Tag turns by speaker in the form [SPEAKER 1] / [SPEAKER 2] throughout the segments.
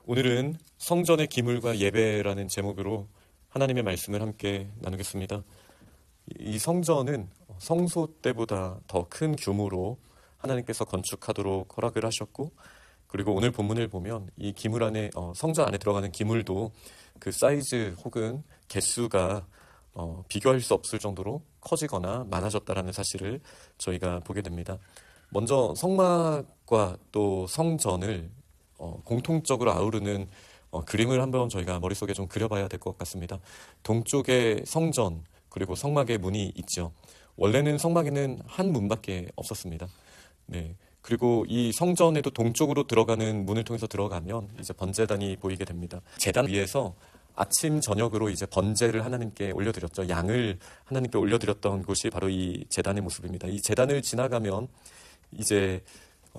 [SPEAKER 1] 오늘은 성전의 기물과 예배라는 제목으로 하나님의 말씀을 함께 나누겠습니다. 이 성전은 성소 때보다 더 큰 규모로 하나님께서 건축하도록 허락을 하셨고, 그리고 오늘 본문을 보면 이 기물 안에 성전 안에 들어가는 기물도 그 사이즈 혹은 개수가 비교할 수 없을 정도로 커지거나 많아졌다라는 사실을 저희가 보게 됩니다. 먼저 성막과 또 성전을 공통적으로 아우르는 그림을 한번 저희가 머릿속에 좀 그려봐야 될 것 같습니다. 동쪽에 성전, 그리고 성막의 문이 있죠. 원래는 성막에는 한 문밖에 없었습니다. 네. 그리고 이 성전에도 동쪽으로 들어가는 문을 통해서 들어가면 이제 번제단이 보이게 됩니다. 제단 위에서 아침 저녁으로 이제 번제를 하나님께 올려드렸죠. 양을 하나님께 올려드렸던 곳이 바로 이 제단의 모습입니다. 이 제단을 지나가면 이제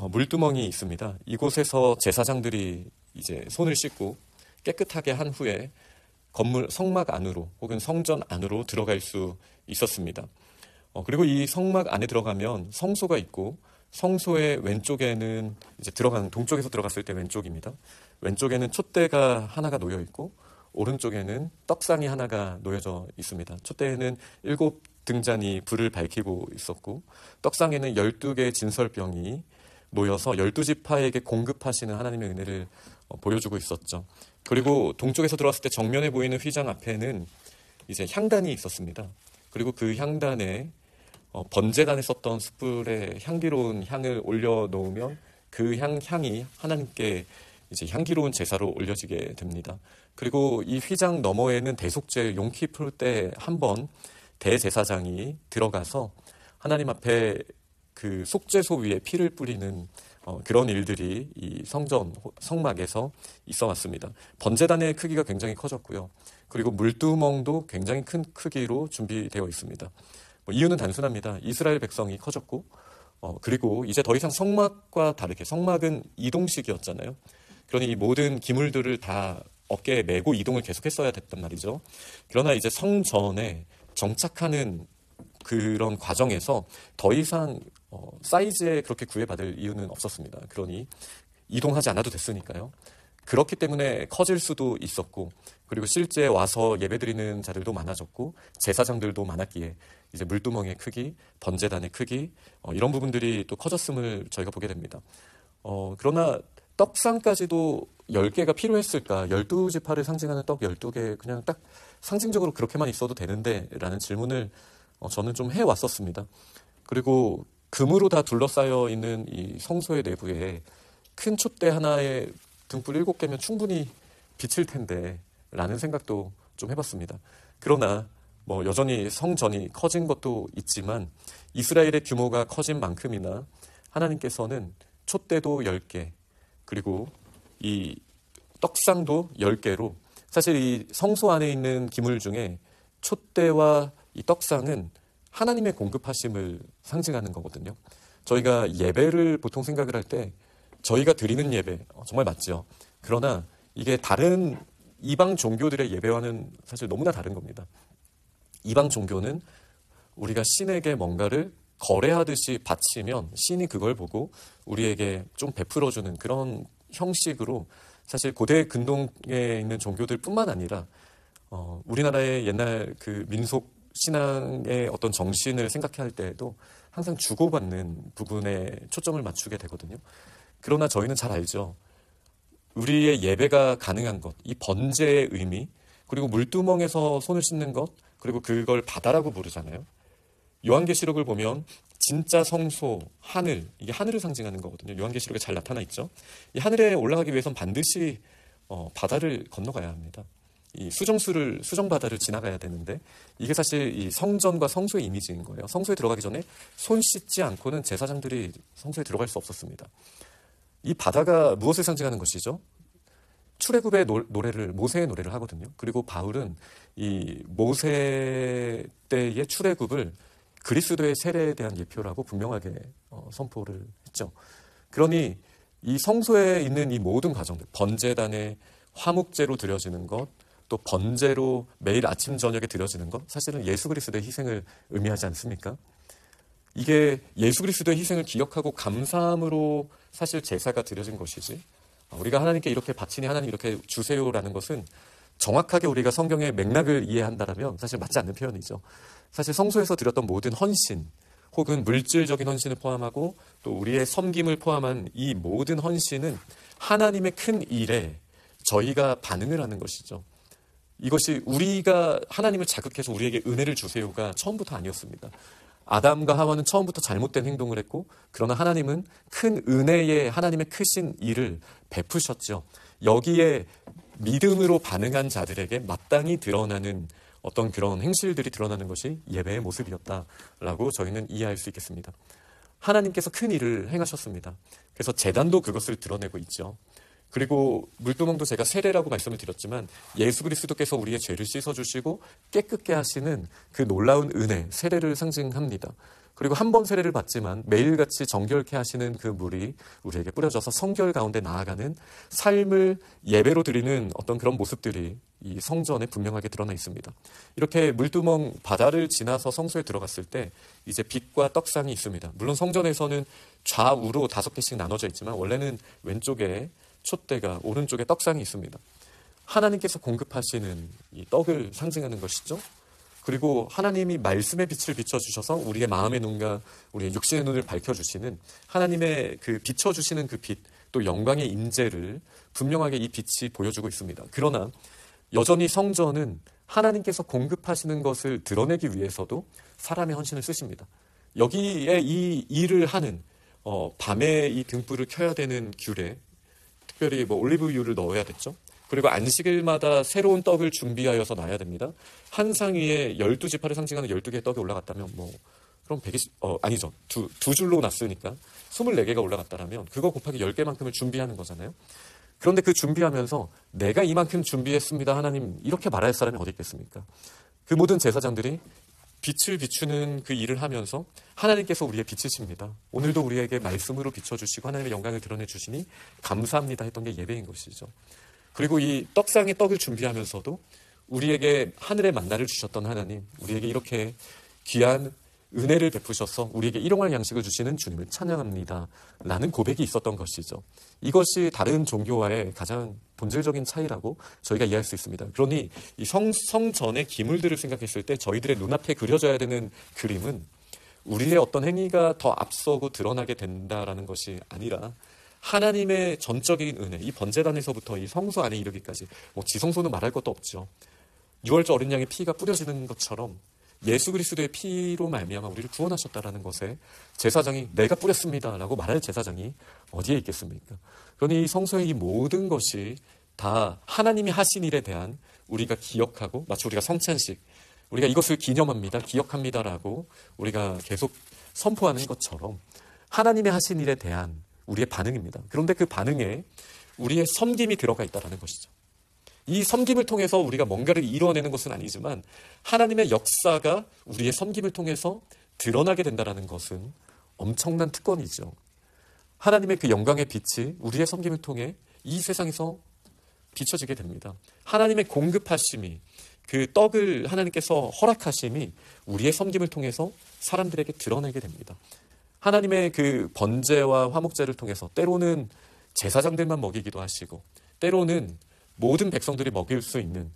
[SPEAKER 1] 물두멍이 있습니다. 이곳에서 제사장들이 이제 손을 씻고 깨끗하게 한 후에 건물 성막 안으로 혹은 성전 안으로 들어갈 수 있었습니다. 그리고 이 성막 안에 들어가면 성소가 있고, 성소의 왼쪽에는 이제 동쪽에서 들어갔을 때 왼쪽입니다. 왼쪽에는 촛대가 하나가 놓여 있고, 오른쪽에는 떡상이 하나가 놓여져 있습니다. 촛대에는 7등잔이 불을 밝히고 있었고, 떡상에는 12개의 진설병이 놓여서 12지파에게 공급하시는 하나님의 은혜를 보여주고 있었죠. 그리고 동쪽에서 들어왔을 때 정면에 보이는 휘장 앞에는 이제 향단이 있었습니다. 그리고 그 향단에 번제단에 썼던 숯불에 향기로운 향을 올려놓으면 그 향이 하나님께 이제 향기로운 제사로 올려지게 됩니다. 그리고 이 휘장 너머에는 대속죄 용키 풀 때 한 번 대제사장이 들어가서 하나님 앞에 그 속죄소 위에 피를 뿌리는 그런 일들이 이 성막에서 있어 왔습니다. 번제단의 크기가 굉장히 커졌고요. 그리고 물두멍도 굉장히 큰 크기로 준비되어 있습니다. 이유는 단순합니다. 이스라엘 백성이 커졌고, 그리고 이제 더 이상 성막과 다르게 성막은 이동식이었잖아요. 그러니 이 모든 기물들을 다 어깨에 메고 이동을 계속했어야 됐단 말이죠. 그러나 이제 성전에 정착하는 그런 과정에서 더 이상 사이즈에 그렇게 구애받을 이유는 없었습니다. 그러니 이동하지 않아도 됐으니까요. 그렇기 때문에 커질 수도 있었고, 그리고 실제 와서 예배드리는 자들도 많아졌고, 제사장들도 많았기에 이제 물두멍의 크기, 번제단의 크기, 이런 부분들이 또 커졌음을 저희가 보게 됩니다. 그러나 떡상까지도 10개가 필요했을까? 12지파를 상징하는 떡 12개 그냥 딱 상징적으로 그렇게만 있어도 되는데? 라는 질문을 저는 좀 해왔었습니다. 그리고 금으로 다 둘러싸여 있는 이 성소의 내부에 큰 촛대 하나에 등불 7개면 충분히 비칠 텐데 라는 생각도 좀 해봤습니다. 그러나 여전히 성전이 커진 것도 있지만 이스라엘의 규모가 커진 만큼이나 하나님께서는 촛대도 10개, 그리고 이 떡상도 10개로 사실 이 성소 안에 있는 기물 중에 촛대와 이 떡상은 하나님의 공급하심을 상징하는 거거든요. 저희가 예배를 보통 생각을 할 때 저희가 드리는 예배 정말 맞죠. 그러나 이게 다른 이방 종교들의 예배와는 사실 너무나 다른 겁니다. 이방 종교는 우리가 신에게 뭔가를 거래하듯이 바치면 신이 그걸 보고 우리에게 좀 베풀어주는 그런 형식으로, 사실 고대 근동에 있는 종교들 뿐만 아니라 우리나라의 옛날 그 민속 신앙의 어떤 정신을 생각할 때에도 항상 주고받는 부분에 초점을 맞추게 되거든요. 그러나 저희는 잘 알죠. 우리의 예배가 가능한 것, 이 번제의 의미, 그리고 물두멍에서 손을 씻는 것, 그리고 그걸 바다라고 부르잖아요. 요한계시록을 보면 진짜 성소, 하늘, 이게 하늘을 상징하는 거거든요. 요한계시록에 잘 나타나 있죠. 이 하늘에 올라가기 위해서는 반드시 바다를 건너가야 합니다. 이 수정바다를 지나가야 되는데, 이게 사실 이 성전과 성소의 이미지인 거예요. 성소에 들어가기 전에 손 씻지 않고는 제사장들이 성소에 들어갈 수 없었습니다. 이 바다가 무엇을 상징하는 것이죠? 출애굽의 노래를, 모세의 노래를 하거든요. 그리고 바울은 이 모세 때의 출애굽을 그리스도의 세례에 대한 예표라고 분명하게 선포를 했죠. 그러니 이 성소에 있는 이 모든 과정들, 번제단에 화목제로 드려지는 것, 또 번제로 매일 아침 저녁에 드려지는 것, 사실은 예수 그리스도의 희생을 의미하지 않습니까? 이게 예수 그리스도의 희생을 기억하고 감사함으로 사실 제사가 드려진 것이지, 우리가 하나님께 이렇게 바치니 하나님 이렇게 주세요라는 것은 정확하게 우리가 성경의 맥락을 이해한다면 사실 맞지 않는 표현이죠. 사실 성소에서 드렸던 모든 헌신 혹은 물질적인 헌신을 포함하고 또 우리의 섬김을 포함한 이 모든 헌신은 하나님의 큰 일에 저희가 반응을 하는 것이죠. 이것이 우리가 하나님을 자극해서 우리에게 은혜를 주세요가 처음부터 아니었습니다. 아담과 하와는 처음부터 잘못된 행동을 했고, 그러나 하나님은 큰 은혜의 하나님의 크신 일을 베푸셨죠. 여기에 믿음으로 반응한 자들에게 마땅히 드러나는 어떤 그런 행실들이 드러나는 것이 예배의 모습이었다라고 저희는 이해할 수 있겠습니다. 하나님께서 큰 일을 행하셨습니다. 그래서 제단도 그것을 드러내고 있죠. 그리고 물두멍도 제가 세례라고 말씀을 드렸지만 예수 그리스도께서 우리의 죄를 씻어주시고 깨끗게 하시는 그 놀라운 은혜, 세례를 상징합니다. 그리고 한 번 세례를 받지만 매일같이 정결케 하시는 그 물이 우리에게 뿌려져서 성결 가운데 나아가는 삶을 예배로 드리는 어떤 그런 모습들이 이 성전에 분명하게 드러나 있습니다. 이렇게 물두멍 바다를 지나서 성소에 들어갔을 때 이제 빛과 떡상이 있습니다. 물론 성전에서는 좌우로 5개씩 나눠져 있지만 원래는 왼쪽에 촛대가, 오른쪽에 떡상이 있습니다. 하나님께서 공급하시는 이 떡을 상징하는 것이죠. 그리고 하나님이 말씀의 빛을 비춰주셔서 우리의 마음의 눈과 우리의 육신의 눈을 밝혀주시는 하나님의 그 비춰주시는 그 빛, 또 영광의 임재를 분명하게 이 빛이 보여주고 있습니다. 그러나 여전히 성전은 하나님께서 공급하시는 것을 드러내기 위해서도 사람의 헌신을 쓰십니다. 여기에 이 일을 하는 밤에 이 등불을 켜야 되는 귤에 특별히 올리브유를 넣어야 됐죠. 그리고 안식일마다 새로운 떡을 준비하여서 놔야 됩니다. 한 상 위에 12지파를 상징하는 12개의 떡이 올라갔다면 그럼 120, 아니죠. 두 줄로 놨으니까 24개가 올라갔다면 그거 곱하기 10개만큼을 준비하는 거잖아요. 그런데 그 준비하면서 내가 이만큼 준비했습니다, 하나님, 이렇게 말할 사람이 어디 있겠습니까? 그 모든 제사장들이 빛을 비추는 그 일을 하면서 하나님께서 우리의 빛이십니다. 오늘도 우리에게 말씀으로 비춰주시고 하나님의 영광을 드러내 주시니 감사합니다 했던 게 예배인 것이죠. 그리고 이 떡상의 떡을 준비하면서도 우리에게 하늘의 만나를 주셨던 하나님, 우리에게 이렇게 귀한 은혜를 베푸셔서 우리에게 일용할 양식을 주시는 주님을 찬양합니다 라는 고백이 있었던 것이죠. 이것이 다른 종교와의 가장 본질적인 차이라고 저희가 이해할 수 있습니다. 그러니 이 성전의 기물들을 생각했을 때 저희들의 눈앞에 그려져야 되는 그림은 우리의 어떤 행위가 더 앞서고 드러나게 된다라는 것이 아니라 하나님의 전적인 은혜, 이 번제단에서부터 이 성소 안에 이르기까지 지성소는 말할 것도 없죠. 6월절 어린 양의 피가 뿌려지는 것처럼 예수 그리스도의 피로 말미암아 우리를 구원하셨다라는 것에 제사장이 내가 뿌렸습니다라고 말할 제사장이 어디에 있겠습니까? 그러니 이 성소의 이 모든 것이 다 하나님이 하신 일에 대한 우리가 기억하고, 마치 우리가 성찬식, 우리가 이것을 기념합니다, 기억합니다라고 우리가 계속 선포하는 것처럼 하나님의 하신 일에 대한 우리의 반응입니다. 그런데 그 반응에 우리의 섬김이 들어가 있다는 것이죠. 이 섬김을 통해서 우리가 뭔가를 이루어내는 것은 아니지만 하나님의 역사가 우리의 섬김을 통해서 드러나게 된다는 것은 엄청난 특권이죠. 하나님의 그 영광의 빛이 우리의 섬김을 통해 이 세상에서 비춰지게 됩니다. 하나님의 공급하심이, 그 떡을 하나님께서 허락하심이 우리의 섬김을 통해서 사람들에게 드러내게 됩니다. 하나님의 그 번제와 화목제를 통해서 때로는 제사장들만 먹이기도 하시고 때로는 모든 백성들이 먹일 수 있는,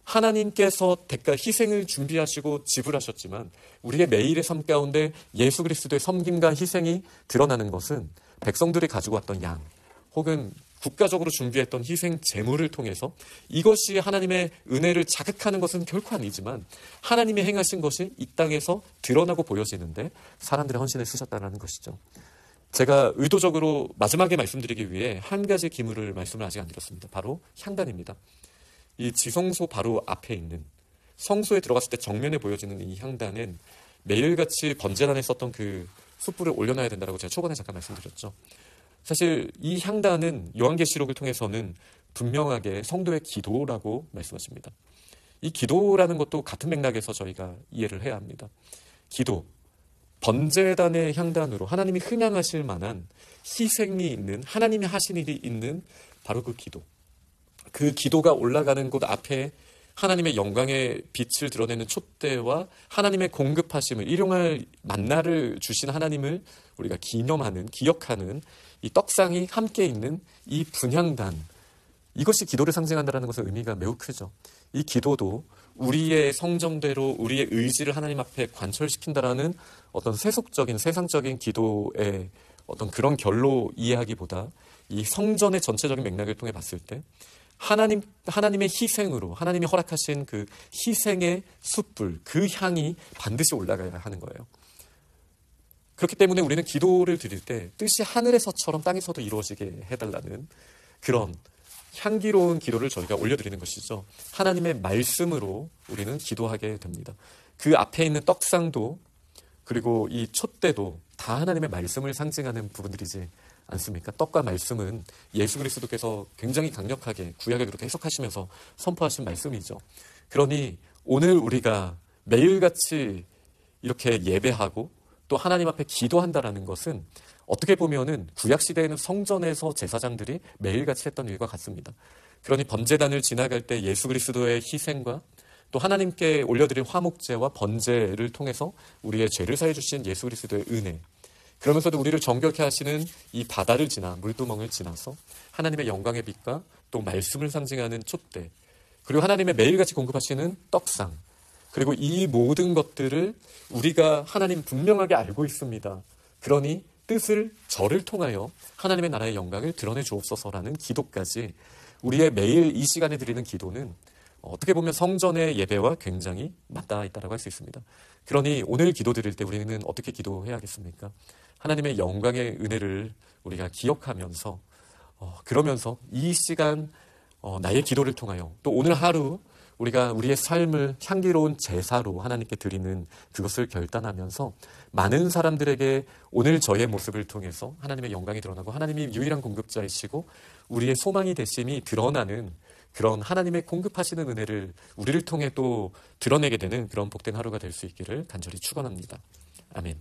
[SPEAKER 1] 하나님께서 대가 희생을 준비하시고 지불하셨지만 우리의 매일의 삶 가운데 예수 그리스도의 섬김과 희생이 드러나는 것은 백성들이 가지고 왔던 양 혹은 국가적으로 준비했던 희생 제물을 통해서, 이것이 하나님의 은혜를 자극하는 것은 결코 아니지만 하나님이 행하신 것이 이 땅에서 드러나고 보여지는데 사람들의 헌신을 쓰셨다는 것이죠. 제가 의도적으로 마지막에 말씀드리기 위해 한 가지 기물을 말씀을 아직 안 드렸습니다. 바로 향단입니다. 이 지성소 바로 앞에 있는, 성소에 들어갔을 때 정면에 보여지는 이 향단은 매일같이 번제단에 썼던 그 숯불을 올려놔야 된다고 제가 초반에 잠깐 말씀드렸죠. 사실 이 향단은 요한계시록을 통해서는 분명하게 성도의 기도라고 말씀하십니다. 이 기도라는 것도 같은 맥락에서 저희가 이해를 해야 합니다. 기도, 번제단의 향단으로 하나님이 흥향하실 만한 희생이 있는, 하나님이 하신 일이 있는 바로 그 기도. 그 기도가 올라가는 곳 앞에 하나님의 영광의 빛을 드러내는 촛대와 하나님의 공급하심을 일용할 만나를 주신 하나님을 우리가 기억하는 이 떡상이 함께 있는 이 분향단, 이것이 기도를 상징한다는 것은 의미가 매우 크죠. 이 기도도 우리의 성정대로 우리의 의지를 하나님 앞에 관철시킨다라는 어떤 세속적인 세상적인 기도의 어떤 그런 결로 이해하기보다 이 성전의 전체적인 맥락을 통해 봤을 때 하나님의 희생으로 하나님이 허락하신 그 희생의 숯불, 그 향이 반드시 올라가야 하는 거예요. 그렇기 때문에 우리는 기도를 드릴 때 뜻이 하늘에서처럼 땅에서도 이루어지게 해달라는 그런 향기로운 기도를 저희가 올려드리는 것이죠. 하나님의 말씀으로 우리는 기도하게 됩니다. 그 앞에 있는 떡상도 그리고 이 촛대도 다 하나님의 말씀을 상징하는 부분들이지 않습니까? 떡과 말씀은 예수 그리스도께서 굉장히 강력하게 구약에 그렇게 해석하시면서 선포하신 말씀이죠. 그러니 오늘 우리가 매일같이 이렇게 예배하고 또 하나님 앞에 기도한다라는 것은 어떻게 보면은 구약 시대에는 성전에서 제사장들이 매일같이 했던 일과 같습니다. 그러니 번제단을 지나갈 때 예수 그리스도의 희생과 또 하나님께 올려드린 화목제와 번제를 통해서 우리의 죄를 사해 주신 예수 그리스도의 은혜, 그러면서도 우리를 정결케 하시는 이 바다를 지나 물두멍을 지나서 하나님의 영광의 빛과 또 말씀을 상징하는 촛대, 그리고 하나님의 매일같이 공급하시는 떡상, 그리고 이 모든 것들을 우리가 하나님 분명하게 알고 있습니다. 그러니 뜻을 저를 통하여 하나님의 나라의 영광을 드러내 주옵소서라는 기도까지 우리의 매일 이 시간에 드리는 기도는 어떻게 보면 성전의 예배와 굉장히 맞닿아 있다고 할 수 있습니다. 그러니 오늘 기도 드릴 때 우리는 어떻게 기도해야겠습니까? 하나님의 영광의 은혜를 우리가 기억하면서 그러면서 이 시간 나의 기도를 통하여 또 오늘 하루 우리가 우리의 삶을 향기로운 제사로 하나님께 드리는 그것을 결단하면서 많은 사람들에게 오늘 저의 모습을 통해서 하나님의 영광이 드러나고 하나님이 유일한 공급자이시고 우리의 소망이 되심이 드러나는 그런 하나님의 공급하시는 은혜를 우리를 통해 또 드러내게 되는 그런 복된 하루가 될 수 있기를 간절히 축원합니다. 아멘.